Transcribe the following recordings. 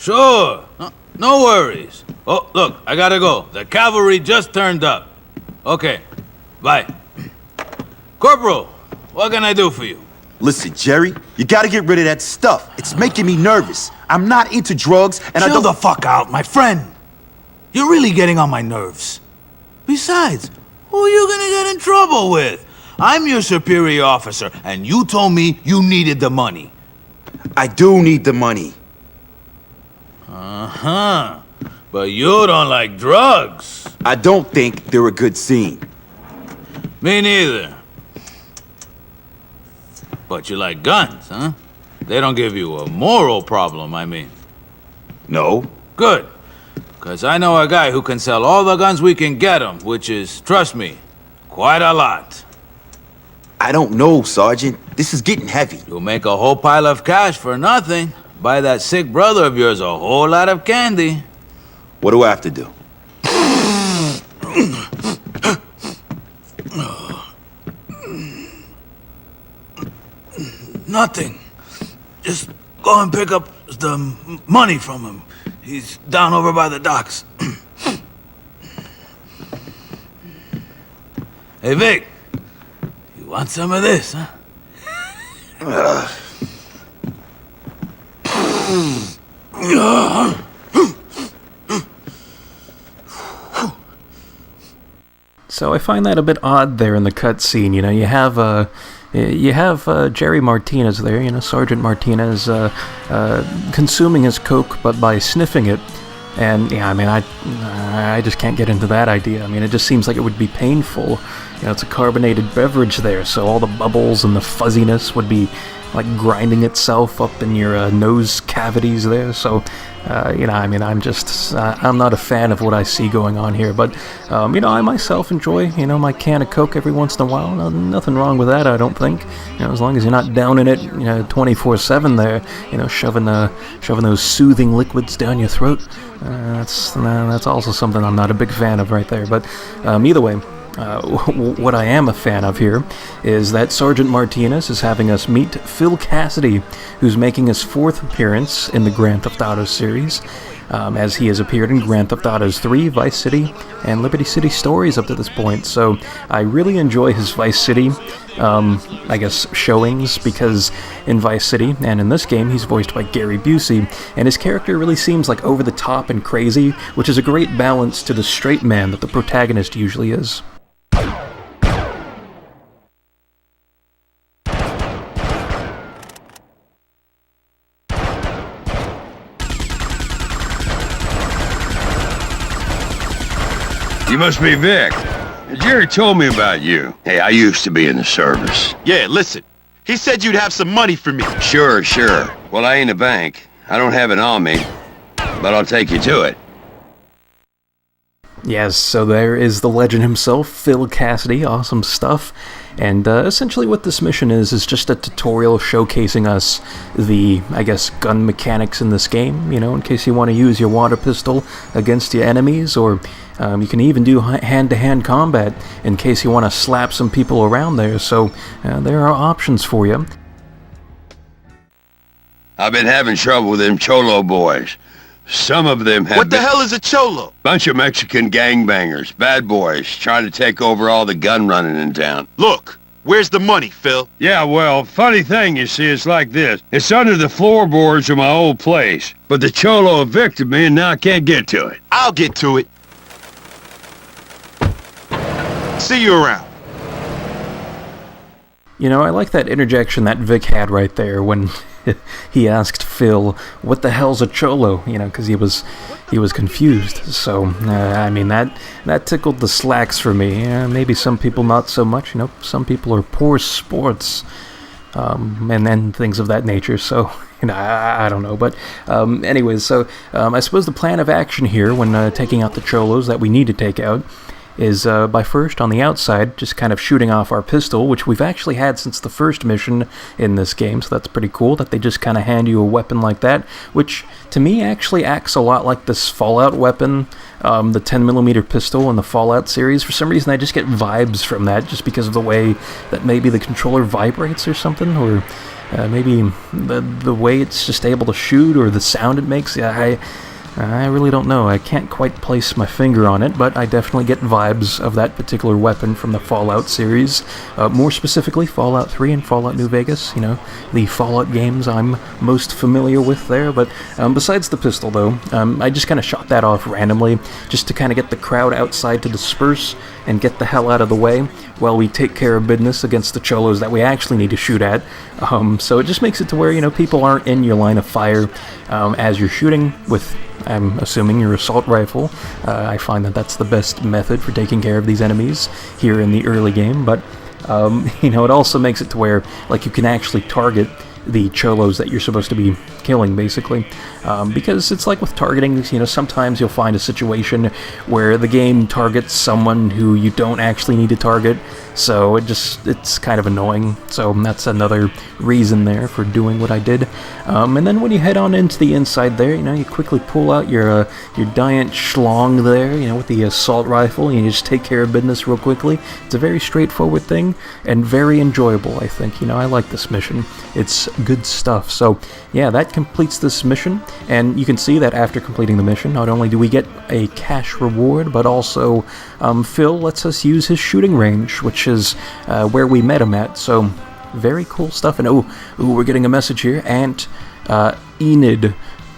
Sure. No worries. Oh, look, I gotta go. The cavalry just turned up. Okay, bye. Corporal, what can I do for you? Listen, Jerry, you gotta get rid of that stuff. It's making me nervous. I'm not into drugs, and Chill the fuck out, my friend. You're really getting on my nerves. Besides, who are you gonna get in trouble with? I'm your superior officer, and you told me you needed the money. I do need the money. Uh-huh. But you don't like drugs. I don't think they're a good scene. Me neither. But you like guns, huh? They don't give you a moral problem, I mean. No. Good. Because I know a guy who can sell all the guns we can get him, which is, trust me, quite a lot. I don't know, Sergeant. This is getting heavy. You'll make a whole pile of cash for nothing. Buy that sick brother of yours a whole lot of candy. What do I have to do? Nothing. Just go and pick up the money from him. He's down over by the docks. Hey, Vic. You want some of this, huh? So I find that a bit odd there in the cutscene. You know, you have Jerry Martinez there, you know, Sergeant Martinez, consuming his coke, but by sniffing it. And yeah, I mean, I just can't get into that idea. I mean, it just seems like it would be painful. You know, it's a carbonated beverage there, so all the bubbles and the fuzziness would be like grinding itself up in your nose cavities there. So, you know, I mean, I'm not a fan of what I see going on here. But, you know, I myself enjoy, you know, my can of Coke every once in a while. Nothing wrong with that, I don't think. You know, as long as you're not downing it, you know, 24/7 there, you know, shoving those soothing liquids down your throat. That's also something I'm not a big fan of right there. But either way. What I am a fan of here is that Sergeant Martinez is having us meet Phil Cassidy, who's making his 4th appearance in the Grand Theft Auto series, as he has appeared in Grand Theft Autos 3, Vice City, and Liberty City Stories up to this point. So I really enjoy his Vice City, I guess, showings, because in Vice City, and in this game, he's voiced by Gary Busey, and his character really seems like over the top and crazy, which is a great balance to the straight man that the protagonist usually is. You must be Vic. Jerry told me about you. Hey, I used to be in the service. Yeah, listen. He said you'd have some money for me. Sure. Well, I ain't a bank. I don't have it on me, but I'll take you to it. Yes, so there is the legend himself, Phil Cassidy. Awesome stuff. And essentially what this mission is just a tutorial showcasing us the, I guess, gun mechanics in this game, you know, in case you want to use your water pistol against your enemies, or you can even do hand-to-hand combat in case you want to slap some people around there, so there are options for you. I've been having trouble with them Cholo boys. Some of them have What the hell is a Cholo? Bunch of Mexican gangbangers, bad boys, trying to take over all the gun running in town. Look, where's the money, Phil? Yeah, well, funny thing, you see, it's like this. It's under the floorboards of my old place, but the Cholo evicted me and now I can't get to it. I'll get to it. See you around. You know, I like that interjection that Vic had right there when he asked Phil, what the hell's a Cholo? You know, because he was confused. So, I mean, that tickled the slacks for me. Maybe some people not so much. You know, some people are poor sports, and then things of that nature. So, you know, I don't know. But anyways, so I suppose the plan of action here when taking out the Cholos that we need to take out is by first, on the outside, just kind of shooting off our pistol, which we've actually had since the first mission in this game, so that's pretty cool that they just kind of hand you a weapon like that, which to me actually acts a lot like this Fallout weapon, the 10mm pistol in the Fallout series. For some reason I just get vibes from that, just because of the way that maybe the controller vibrates or something, or maybe the way it's just able to shoot or the sound it makes. Yeah, I really don't know. I can't quite place my finger on it, but I definitely get vibes of that particular weapon from the Fallout series. More specifically, Fallout 3 and Fallout New Vegas, the Fallout games I'm most familiar with there. But besides the pistol, though, I just kind of shot that off randomly, just to kind of get the crowd outside to disperse and get the hell out of the way while we take care of business against the cholos that we actually need to shoot at. So it just makes it to where, people aren't in your line of fire as you're shooting with, I'm assuming, your assault rifle. I find that that's the best method for taking care of these enemies here in the early game, but it also makes it to where, like, you can actually target the cholos that you're supposed to be killing, basically, because it's like with targeting, sometimes you'll find a situation where the game targets someone who you don't actually need to target, so it's kind of annoying. So that's another reason there for doing what I did. And then when you head on into the inside there, you quickly pull out your giant schlong there, with the assault rifle, and you just take care of business real quickly. It's a very straightforward thing and very enjoyable, I think. I like this mission. It's good stuff. So yeah, that completes this mission, and you can see that after completing the mission, not only do we get a cash reward, but also Phil lets us use his shooting range, which is where we met him at. So very cool stuff. And we're getting a message here. Aunt Enid,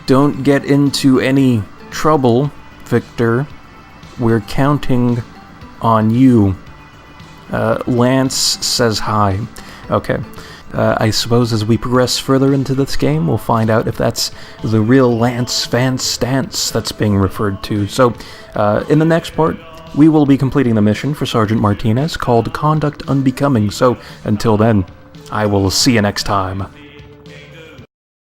don't get into any trouble, Victor. We're counting on you. Lance says hi. Okay. I suppose as we progress further into this game, we'll find out if that's the real Lance Van Stance that's being referred to. So, in the next part, we will be completing the mission for Sergeant Martinez called Conduct Unbecoming. So, until then, I will see you next time.